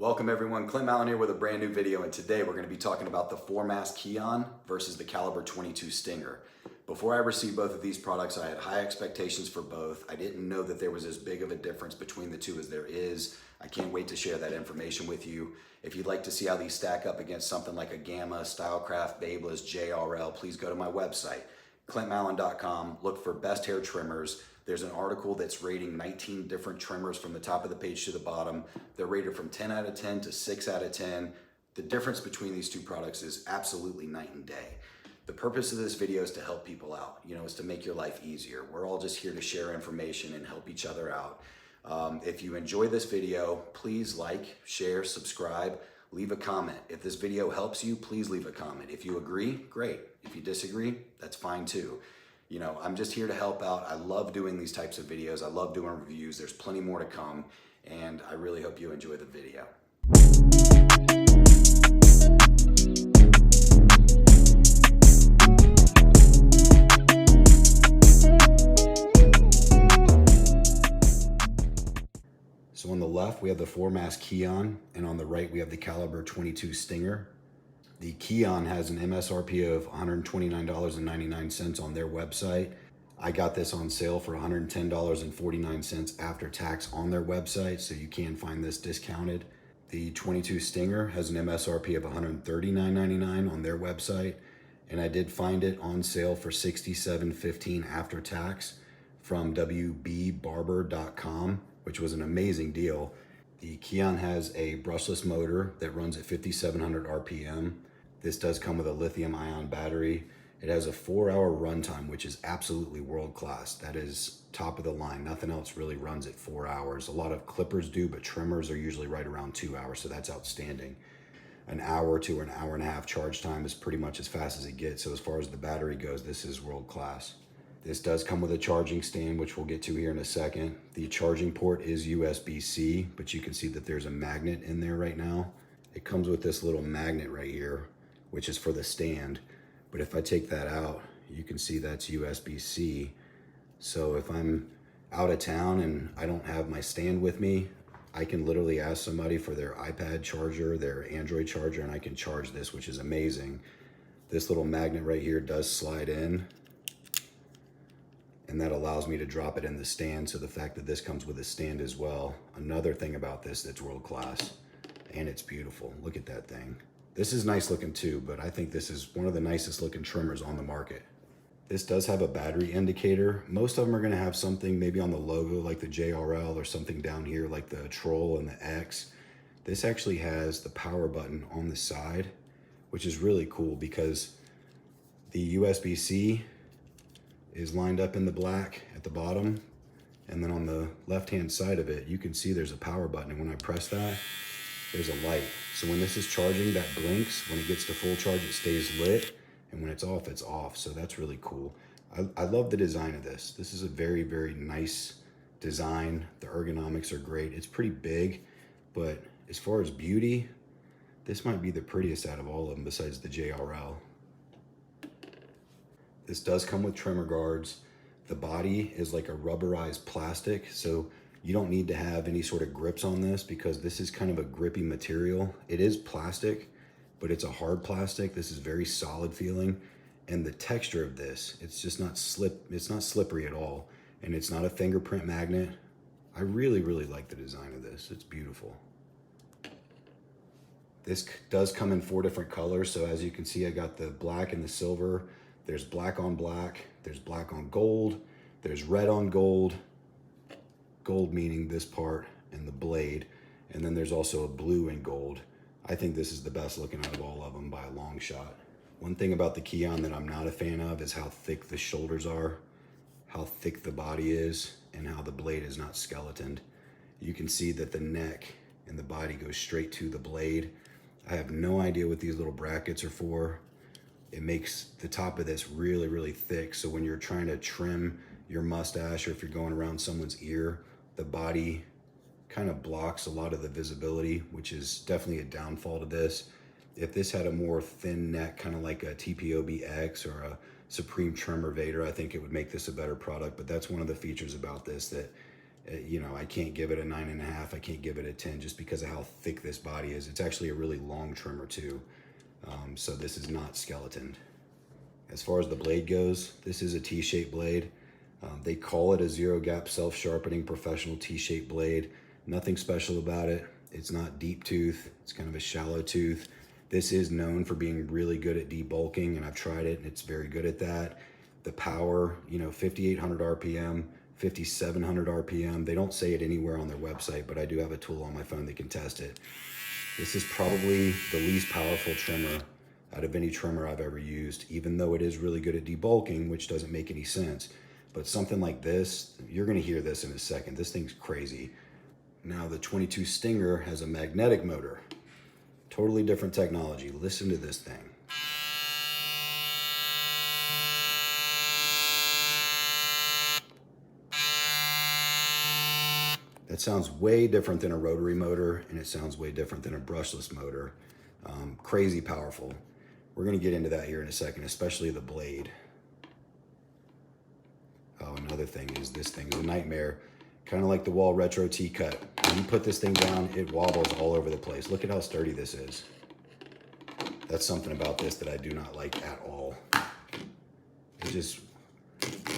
Welcome everyone, Clint Mallon here with a brand new video, and today we're going to be talking about the 4MAS Kion versus the Caliber 22 Stinger. Before I received both of these products, I had high expectations for both. I didn't know that there was as big of a difference between the two as there is. I can't wait to share that information with you. If you'd like to see how these stack up against something like a Gamma, Stylecraft, BaBylissPRO, JRL, please go to my website, clintmallon.com, look for best hair trimmers. There's an article that's rating 19 different trimmers from the top of the page to the bottom. They're rated from 10 out of 10 to 6 out of 10. The difference between these two products is absolutely night and day. The purpose of this video is to help people out, is to make your life easier. We're all just here to share information and help each other out. If you enjoy this video, please like, share, subscribe, leave a comment. If this video helps you, please leave a comment. If you agree, great. If you disagree, that's fine too. I'm just here to help out. I love doing these types of videos. I love doing reviews. There's plenty more to come, and I really hope you enjoy the video. So on the left, we have the 4MAS Kion, and on the right, we have the Caliber 22 Stinger. The Kion has an MSRP of $129.99 on their website. I got this on sale for $110.49 after tax on their website, so you can find this discounted. The 22 Stinger has an MSRP of $139.99 on their website, and I did find it on sale for $67.15 after tax from WBBarber.com, which was an amazing deal. The Kion has a brushless motor that runs at 5,700 RPM. This does come with a lithium-ion battery. It has a 4-hour runtime, which is absolutely world-class. That is top of the line. Nothing else really runs at 4 hours. A lot of clippers do, but trimmers are usually right around 2 hours, so that's outstanding. An hour to an hour and a half charge time is pretty much as fast as it gets. So as far as the battery goes, this is world-class. This does come with a charging stand, which we'll get to here in a second. The charging port is USB-C, but you can see that there's a magnet in there right now. It comes with this little magnet right here, which is for the stand. But if I take that out, you can see that's USB-C. So if I'm out of town and I don't have my stand with me, I can literally ask somebody for their iPad charger, their Android charger, and I can charge this, which is amazing. This little magnet right here does slide in, and that allows me to drop it in the stand. So the fact that this comes with a stand as well, another thing about this that's world class, and it's beautiful. Look at that thing. This is nice looking too, but I think this is one of the nicest looking trimmers on the market. This does have a battery indicator. Most of them are gonna have something maybe on the logo like the JRL or something down here like the Troll and the X. This actually has the power button on the side, which is really cool because the USB-C is lined up in the black at the bottom, and then on the left-hand side of it, you can see there's a power button, and when I press that, there's a light. So when this is charging, that blinks. When it gets to full charge, it stays lit, and when it's off, it's off. So that's really cool. I love the design of this. This is a very, very nice design. The ergonomics are great. It's pretty big, but as far as beauty, this might be the prettiest out of all of them besides the JRL. This does come with trimmer guards. The body is like a rubberized plastic, so you don't need to have any sort of grips on this because this is kind of a grippy material. It is plastic, but it's a hard plastic. This is very solid feeling. And the texture of this, it's just not it's not slippery at all. And it's not a fingerprint magnet. I really, really like the design of this. It's beautiful. This does come in 4 different colors. So as you can see, I got the black and the silver. There's black on black, there's black on gold, there's red on gold, gold meaning this part and the blade, and then there's also a blue and gold. I think this is the best looking out of all of them by a long shot. One thing about the Kion that I'm not a fan of is how thick the shoulders are, how thick the body is, and how the blade is not skeletoned. You can see that the neck and the body goes straight to the blade. I have no idea what these little brackets are for. It makes the top of this really, really thick. So when you're trying to trim your mustache or if you're going around someone's ear, the body kind of blocks a lot of the visibility, which is definitely a downfall to this. If this had a more thin neck, kind of like a TPOB X or a Supreme Trimmer Vader, I think it would make this a better product. But that's one of the features about this, that You know, I can't give it a 9.5. I can't give it a 10 just because of how thick this body is. It's actually a really long trimmer too. So this is not skeletoned. As far as the blade goes, this is a T-shaped blade. They call it a zero gap self-sharpening professional T-shaped blade. Nothing special about it. It's not deep tooth. It's kind of a shallow tooth. This is known for being really good at debulking, and I've tried it and it's very good at that. The power, you know, 5,800 RPM, 5,700 RPM. They don't say it anywhere on their website, but I do have a tool on my phone that can test it. This is probably the least powerful trimmer out of any trimmer I've ever used, even though it is really good at debulking, which doesn't make any sense. But something like this, you're gonna hear this in a second. This thing's crazy. Now the 22 Stinger has a magnetic motor. Totally different technology. Listen to this thing. That sounds way different than a rotary motor, and it sounds way different than a brushless motor. Crazy powerful. We're gonna get into that here in a second, especially the blade. Oh, another thing is this thing's a nightmare. Kind of like the Wahl Retro T-Cut. When you put this thing down, it wobbles all over the place. Look at how sturdy this is. That's something about this that I do not like at all. It just,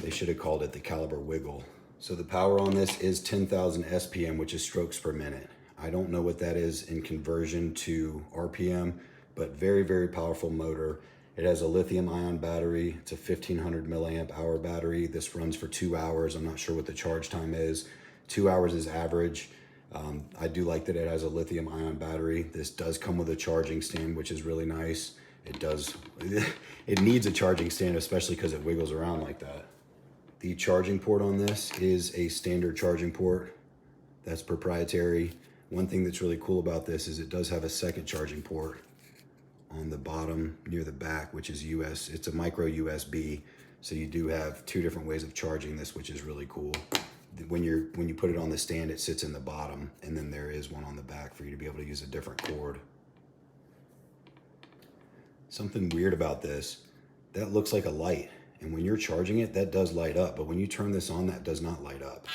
they should have called it the Caliber Wiggle. So the power on this is 10,000 SPM, which is strokes per minute. I don't know what that is in conversion to RPM, but very, very powerful motor. It has a lithium ion battery. It's a 1,500 milliamp hour battery. This runs for 2 hours. I'm not sure what the charge time is. 2 hours is average. I do like that it has a lithium ion battery. This does come with a charging stand, which is really nice. It does, it needs a charging stand, especially because it wiggles around like that. The charging port on this is a standard charging port. That's proprietary. One thing that's really cool about this is it does have a second charging port on the bottom near the back, which is US. It's a micro USB. So you do have 2 different ways of charging this, which is really cool. When you put it on the stand, it sits in the bottom, and then there is one on the back for you to be able to use a different cord. Something weird about this, that looks like a light. And when you're charging it, that does light up. But when you turn this on, that does not light up.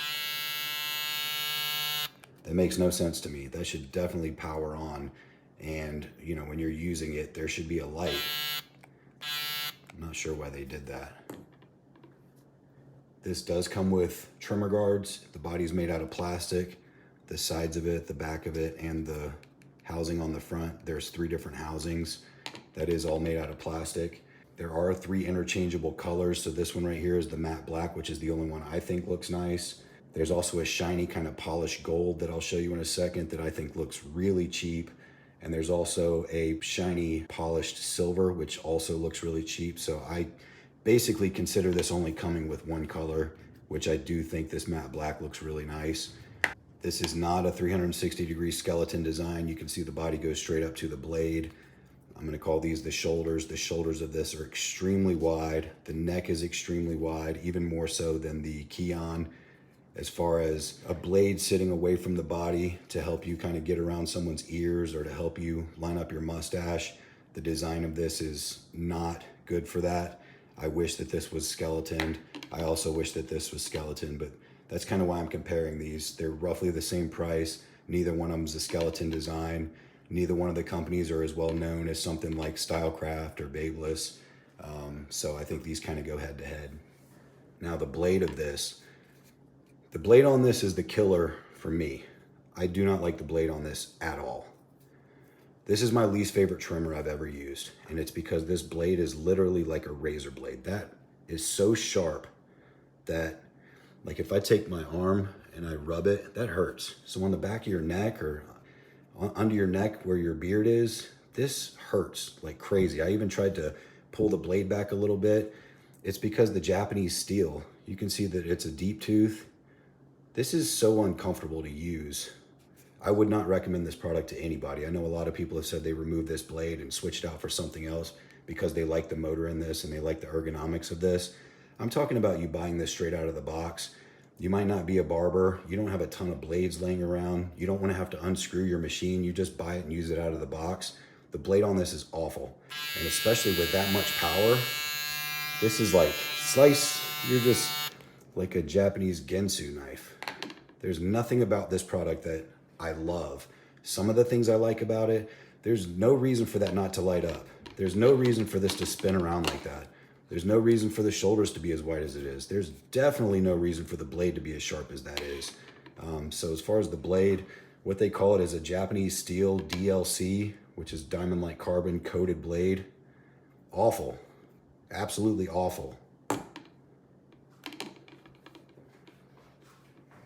That makes no sense to me. That should definitely power on. And, you know, when you're using it, there should be a light. I'm not sure why they did that. This does come with trimmer guards. The body's made out of plastic. The sides of it, the back of it, and the housing on the front. There's 3 different housings. That is all made out of plastic. There are 3 interchangeable colors. So this one right here is the matte black, which is the only one I think looks nice. There's also a shiny kind of polished gold that I'll show you in a second that I think looks really cheap. And there's also a shiny polished silver, which also looks really cheap. So I basically consider this only coming with 1 color, which I do think this matte black looks really nice. This is not a 360-degree skeleton design. You can see the body goes straight up to the blade. I'm gonna call these the shoulders. The shoulders of this are extremely wide. The neck is extremely wide, even more so than the Kion. As far as a blade sitting away from the body to help you kind of get around someone's ears or to help you line up your mustache, the design of this is not good for that. I wish that this was skeletoned. I also wish that this was skeleton, but that's kind of why I'm comparing these. They're roughly the same price. Neither one of them is a skeleton design. Neither one of the companies are as well known as something like Stylecraft or BaBylissPRO. So I think these kind of go head to head. Now the blade of this, the blade on this is the killer for me. I do not like the blade on this at all. This is my least favorite trimmer I've ever used, and it's because this blade is literally like a razor blade. That is so sharp that, like, if I take my arm and I rub it, that hurts. So on the back of your neck or under your neck where your beard is, this hurts like crazy. I even tried to pull the blade back a little bit. It's because the Japanese steel, you can see that it's a deep tooth. This is so uncomfortable to use. I would not recommend this product to anybody. I know a lot of people have said they removed this blade and switched out for something else because they like the motor in this and they like the ergonomics of this. I'm talking about you buying this straight out of the box. You might not be a barber. You don't have a ton of blades laying around. You don't want to have to unscrew your machine. You just buy it and use it out of the box. The blade on this is awful. And especially with that much power, this is like slice. You're just like a Japanese Gensu knife. There's nothing about this product that I love. Some of the things I like about it, there's no reason for that not to light up. There's no reason for this to spin around like that. There's no reason for the shoulders to be as wide as it is. There's definitely no reason for the blade to be as sharp as that is. So as far as the blade, what they call it is a Japanese steel DLC, which is diamond-like carbon coated blade. Awful, absolutely awful.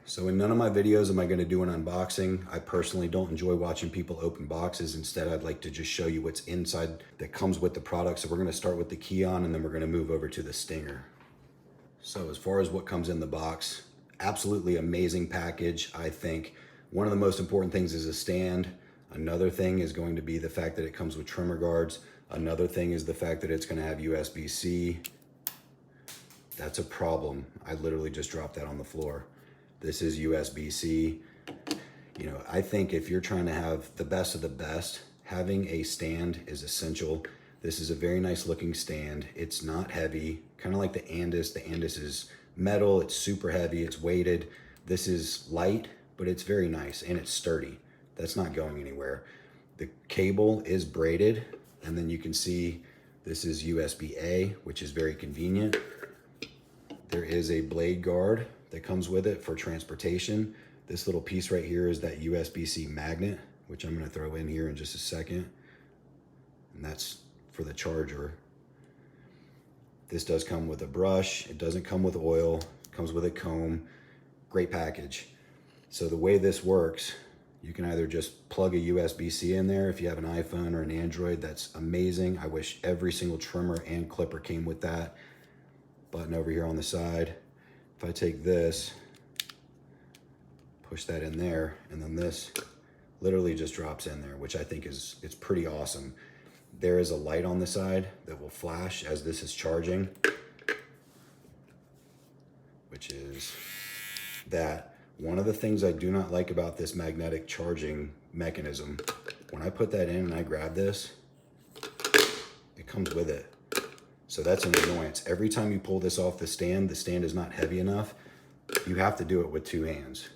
So in none of my videos am I going to do an unboxing. I personally don't enjoy watching people open boxes. Instead, I'd like to just show you what's inside that comes with the product. So we're going to start with the Kion and then we're going to move over to the Stinger. So as far as what comes in the box, absolutely amazing package. I think one of the most important things is a stand. Another thing is going to be the fact that it comes with trimmer guards. Another thing is the fact that it's going to have USB-C. That's a problem. I literally just dropped that on the floor. This is USB-C. You know, I think if you're trying to have the best of the best, having a stand is essential. This is a very nice looking stand. It's not heavy, kind of like the Andis. The Andis is metal, it's super heavy, it's weighted. This is light, but it's very nice and it's sturdy. That's not going anywhere. The cable is braided, and then you can see this is USB-A, which is very convenient. There is a blade guard that comes with it for transportation. This little piece right here is that USB-C magnet, which I'm going to throw in here in just a second. And that's for the charger. This does come with a brush. It doesn't come with oil. It comes with a comb. Great package. So the way this works, you can either just plug a USB-C in there if you have an iPhone or an Android. That's amazing. I wish every single trimmer and clipper came with that. Button over here on the side. If I take this, push that in there, and then this literally just drops in there, which I think it's pretty awesome. There is a light on the side that will flash as this is charging, which is that. One of the things I do not like about this magnetic charging mechanism, when I put that in and I grab this, it comes with it. So that's an annoyance. Every time you pull this off the stand is not heavy enough. You have to do it with two hands.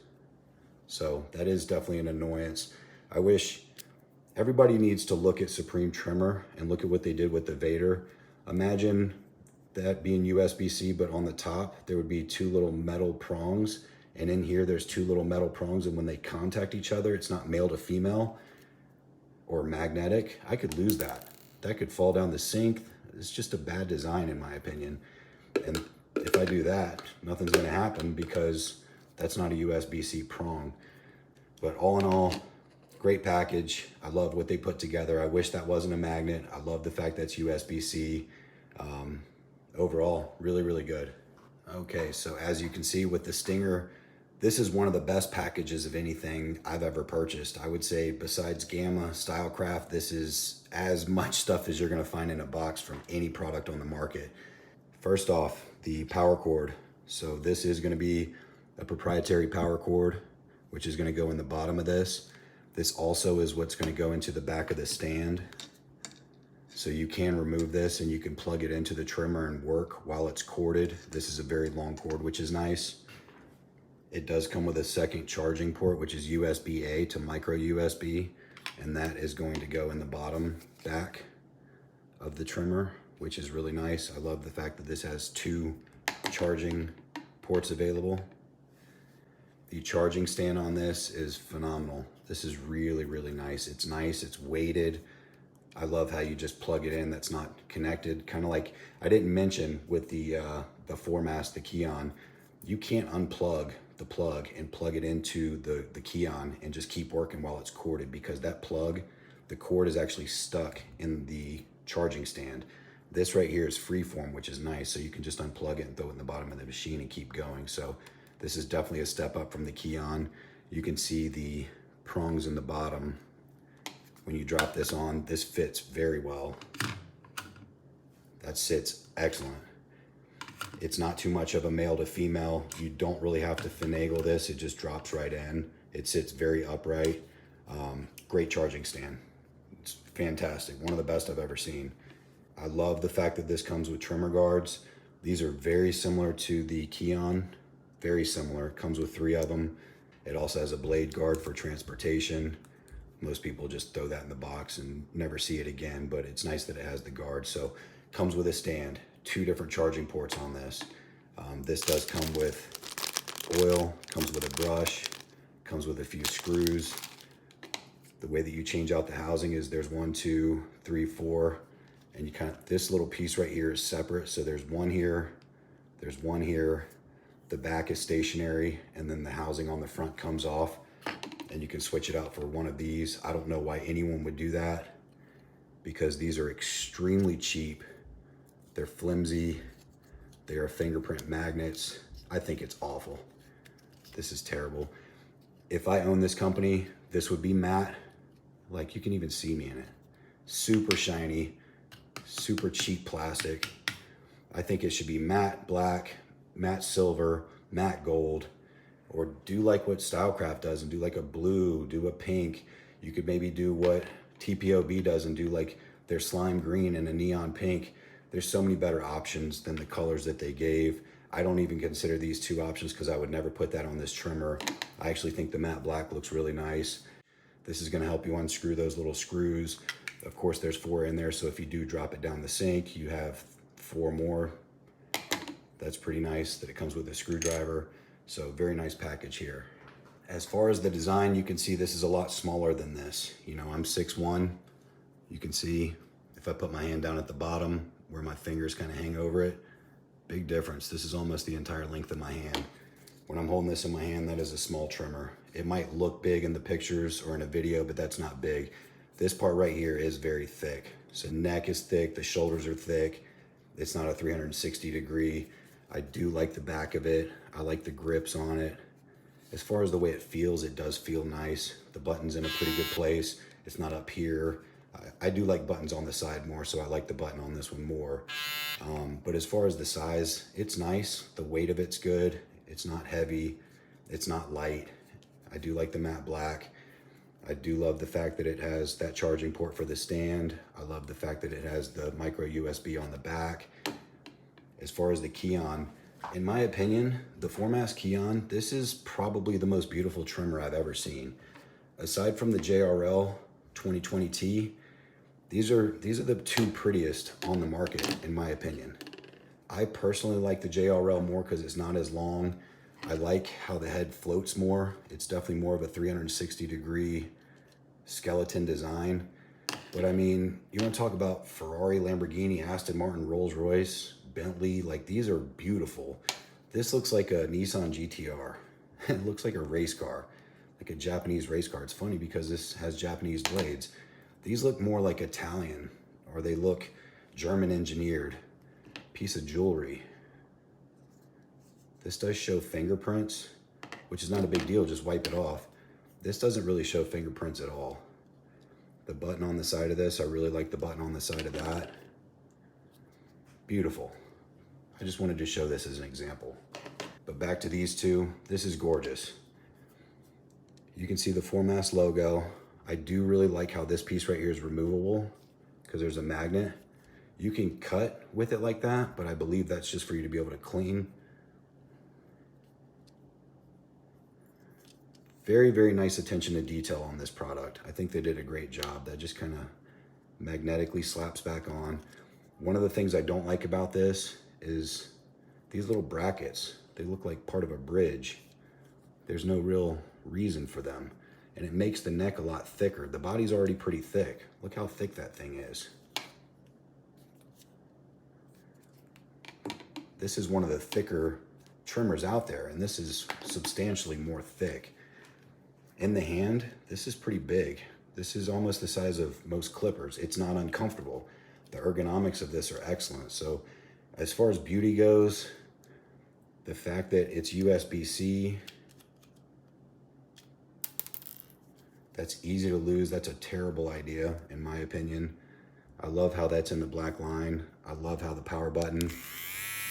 So that is definitely an annoyance. I wish everybody needs to look at Supreme Trimmer and look at what they did with the Vader. Imagine that being USB-C, but on the top, there would be two little metal prongs. And in here, there's two little metal prongs. And when they contact each other, it's not male to female or magnetic. I could lose that. That could fall down the sink. It's just a bad design in my opinion. And if I do that, nothing's gonna happen because that's not a USB-C prong. But all in all, great package. I love what they put together. I wish that wasn't a magnet. I love the fact that's USB-C. Overall, really, really good. Okay, so as you can see with the Stinger, this is one of the best packages of anything I've ever purchased. I would say besides Gamma, Stylecraft, this is as much stuff as you're gonna find in a box from any product on the market. First off, the power cord. So this is gonna be a proprietary power cord, which is gonna go in the bottom of this. This also is what's gonna go into the back of the stand. So you can remove this and you can plug it into the trimmer and work while it's corded. This is a very long cord, which is nice. It does come with a second charging port, which is USB-A to micro USB, and that is going to go in the bottom back of the trimmer, which is really nice. I love the fact that this has two charging ports available. The charging stand on this is phenomenal. This is really, really nice. It's nice, it's weighted. I love how you just plug it in that's not connected. Kind of like, I didn't mention with the 4MAS, the Kion, you can't unplug the plug and plug it into the Kion and just keep working while it's corded, because that plug, the cord is actually stuck in the charging stand. This right here is freeform, which is nice. So you can just unplug it and throw it in the bottom of the machine and keep going. So this is definitely a step up from the Kion. You can see the prongs in the bottom. When you drop this on, this fits very well. That sits excellent. It's not too much of a male to female. You don't really have to finagle this. It just drops right in. It sits very upright. Great charging stand. It's fantastic. One of the best I've ever seen. I love the fact that this comes with trimmer guards. These are very similar to the Kion. Very similar. Comes with 3 of them. It also has a blade guard for transportation. Most people just throw that in the box and never see it again, but it's nice that it has the guard. So comes with a stand, 2 different charging ports on this. This does come with oil, comes with a brush, comes with a few screws. The way that you change out the housing is there's 1, 2, 3, 4, and you this little piece right here is separate. So there's one here, there's one here. The back is stationary, and then the housing on the front comes off, and you can switch it out for one of these. I don't know why anyone would do that, because these are extremely cheap. They're flimsy. They are fingerprint magnets. I think it's awful. This is terrible. If I owned this company, this would be matte. Like, you can even see me in it. Super shiny, super cheap plastic. I think it should be matte black, matte silver, matte gold, or do like what Stylecraft does and do like a blue, do a pink. You could maybe do what TPOB does and do like their slime green and a neon pink. There's so many better options than the colors that they gave. I don't even consider these 2 options because I would never put that on this trimmer. I actually think the matte black looks really nice. This is going to help you unscrew those little screws. Of course, there's 4 in there, so if you do drop it down the sink, you have 4 more. That's pretty nice that it comes with a screwdriver. So very nice package here. As far as the design, you can see this is a lot smaller than this. You know, I'm 6'1". You can see if I put my hand down at the bottom where my fingers kind of hang over it, big difference. This is almost the entire length of my hand. When I'm holding this in my hand, that is a small trimmer. It might look big in the pictures or in a video, but that's not big. This part right here is very thick. So neck is thick, the shoulders are thick. It's not a 360 degree. I do like the back of it. I like the grips on it. As far as the way it feels, it does feel nice. The button's in a pretty good place. It's not up here. I do like buttons on the side more, so I like the button on this one more. But as far as the size, it's nice. The weight of it's good. It's not heavy. It's not light. I do like the matte black. I do love the fact that it has that charging port for the stand. I love the fact that it has the micro USB on the back. As far as the Kion, in my opinion, the 4MAS Kion, this is probably the most beautiful trimmer I've ever seen. Aside from the JRL 2020T, these are the 2 prettiest on the market, in my opinion. I personally like the JRL more because it's not as long. I like how the head floats more. It's definitely more of a 360 degree skeleton design. But I mean, you want to talk about Ferrari, Lamborghini, Aston Martin, Rolls-Royce, Bentley, like these are beautiful. This looks like a Nissan GTR. It looks like a race car, like a Japanese race car. It's funny because this has Japanese blades. These look more like Italian, or they look German engineered. Piece of jewelry. This does show fingerprints, which is not a big deal, just wipe it off. This doesn't really show fingerprints at all. The button on the side of this, I really like the button on the side of that. Beautiful. I just wanted to show this as an example. But back to these 2, this is gorgeous. You can see the 4MAS logo. I do really like how this piece right here is removable because there's a magnet. You can cut with it like that, but I believe that's just for you to be able to clean. Very, very nice attention to detail on this product. I think they did a great job. That just kind of magnetically slaps back on. One of the things I don't like about this is these little brackets. They look like part of a bridge. There's no real reason for them. And it makes the neck a lot thicker. The body's already pretty thick. Look how thick that thing is. This is one of the thicker trimmers out there, and this is substantially more thick. In the hand, this is pretty big. This is almost the size of most clippers. It's not uncomfortable. The ergonomics of this are excellent. So as far as beauty goes, the fact that it's USB-C, that's easy to lose. That's a terrible idea, in my opinion. I love how that's in the black line. I love how the power button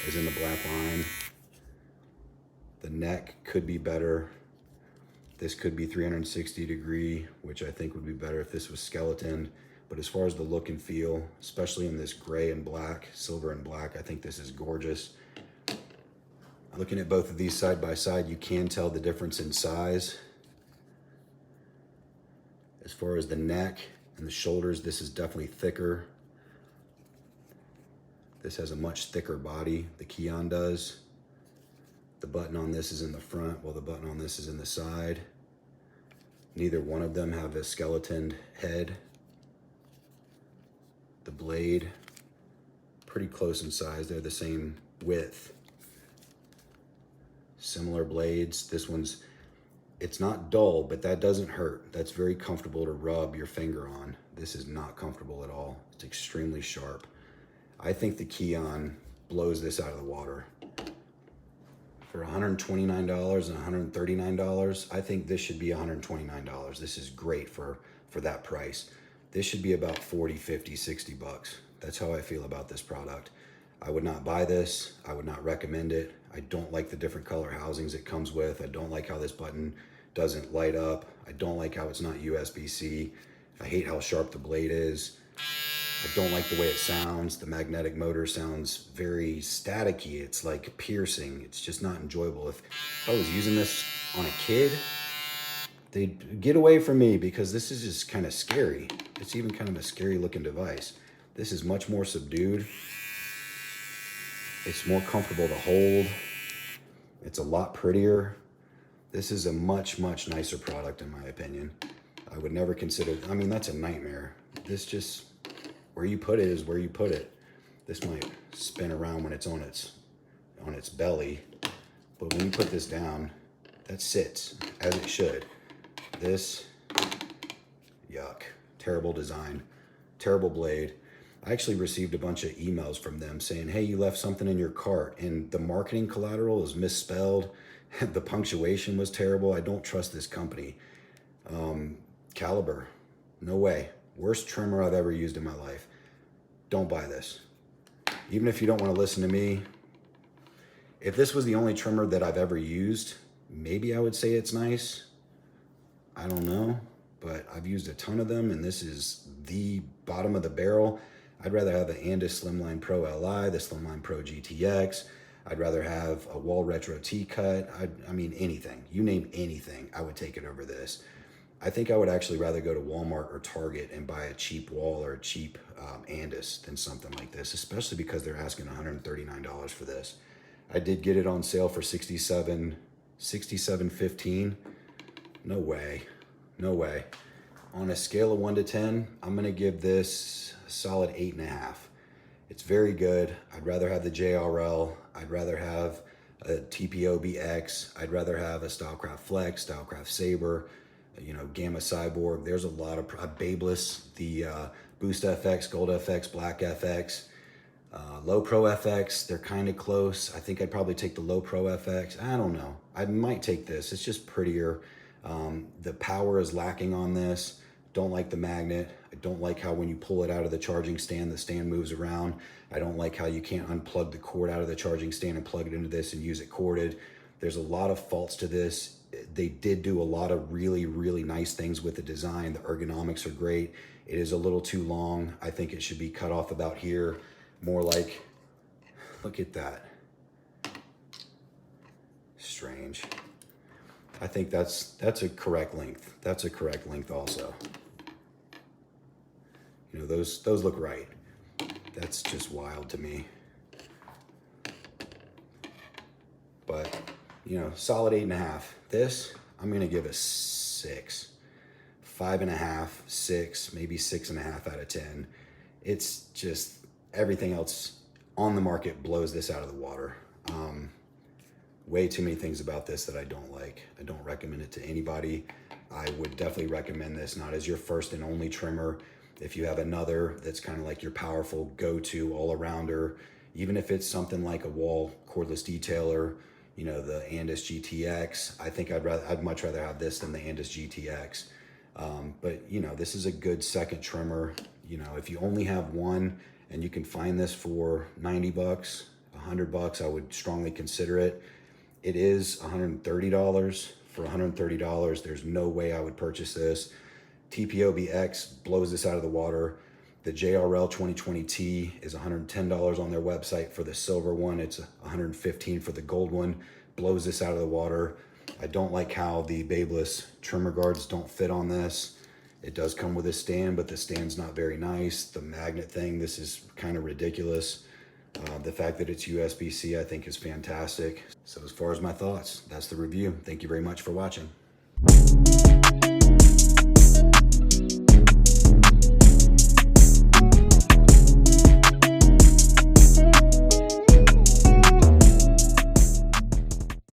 is in the black line. The neck could be better. This could be 360 degree, which I think would be better if this was skeleton. But as far as the look and feel, especially in this gray and black, silver and black, I think this is gorgeous. Looking at both of these side by side, you can tell the difference in size. As far as the neck and the shoulders, this is definitely thicker. This has a much thicker body, the Kion does. The button on this is in the front, while the button on this is in the side. Neither one of them have a skeleton head. The blade, pretty close in size. They're the same width. Similar blades. This one's, it's not dull, but that doesn't hurt. That's very comfortable to rub your finger on. This is not comfortable at all. It's extremely sharp. I think the Kion blows this out of the water. For $129 and $139, I think this should be $129. This is great for that price. This should be about 40, 50, 60 bucks. That's how I feel about this product. I would not buy this. I would not recommend it. I don't like the different color housings it comes with. I don't like how this button doesn't light up. I don't like how it's not USB-C. I hate how sharp the blade is. I don't like the way it sounds. The magnetic motor sounds very staticky. It's like piercing. It's just not enjoyable. If I was using this on a kid, they'd get away from me because this is just kind of scary. It's even kind of a scary looking device. This is much more subdued. It's more comfortable to hold. It's a lot prettier. This is a much, much nicer product in my opinion. I would never consider, I mean, that's a nightmare. This just, where you put it is where you put it. This might spin around when it's on its belly, but when you put this down, that sits as it should. This, yuck, terrible design, terrible blade. I actually received a bunch of emails from them saying, hey, you left something in your cart and the marketing collateral is misspelled. The punctuation was terrible. I don't trust this company. Caliber, no way. Worst trimmer I've ever used in my life. Don't buy this. Even if you don't want to listen to me, if this was the only trimmer that I've ever used, maybe I would say it's nice. I don't know, but I've used a ton of them and this is the bottom of the barrel. I'd rather have the Andis Slimline Pro Li, the Slimline Pro GTX. I'd rather have a Wahl Retro T-Cut. I mean, anything. You name anything, I would take it over this. I think I would actually rather go to Walmart or Target and buy a cheap Wahl or a cheap Andis than something like this, especially because they're asking $139 for this. I did get it on sale for $67.15. No way. No way. On a scale of 1 to 10, I'm gonna give this a solid 8.5. It's very good. I'd rather have the JRL. I'd rather have a TPOB X. I'd rather have a Stylecraft Flex, Stylecraft Saber, you know, Gamma Cyborg. There's a lot of BaBylissPRO, the Boost FX, Gold FX, Black FX, LoPROFX. They're kind of close. I think I'd probably take the LoPROFX. I don't know. I might take this. It's just prettier. The power is lacking on this. Don't like the magnet. I don't like how when you pull it out of the charging stand, the stand moves around. I don't like how you can't unplug the cord out of the charging stand and plug it into this and use it corded. There's a lot of faults to this. They did do a lot of really, really nice things with the design. The ergonomics are great. It is a little too long. I think it should be cut off about here. More like, look at that. Strange. I think that's a correct length. That's a correct length also. You know, those look right. That's just wild to me. But, you know, solid 8.5. This, I'm gonna give a 6. 5.5, 6, maybe 6.5 out of 10. It's just, everything else on the market blows this out of the water. Way too many things about this that I don't like. I don't recommend it to anybody. I would definitely recommend this not as your first and only trimmer. If you have another that's kind of like your powerful go-to all-arounder, even if it's something like a Wahl cordless detailer, you know, the Andis GTX, I think I'd much rather have this than the Andis GTX. But you know, this is a good second trimmer. You know, if you only have one and you can find this for 90 bucks, 100 bucks, I would strongly consider it. It is $130. For $130, there's no way I would purchase this. TPOB X blows this out of the water. The JRL 2020T is $110 on their website for the silver one. It's $115 for the gold one. Blows this out of the water. I don't like how the BaByliss trimmer guards don't fit on this. It does come with a stand, but the stand's not very nice. The magnet thing, this is kind of ridiculous. The fact that it's USB-C, I think, is fantastic. So as far as my thoughts, that's the review. Thank you very much for watching.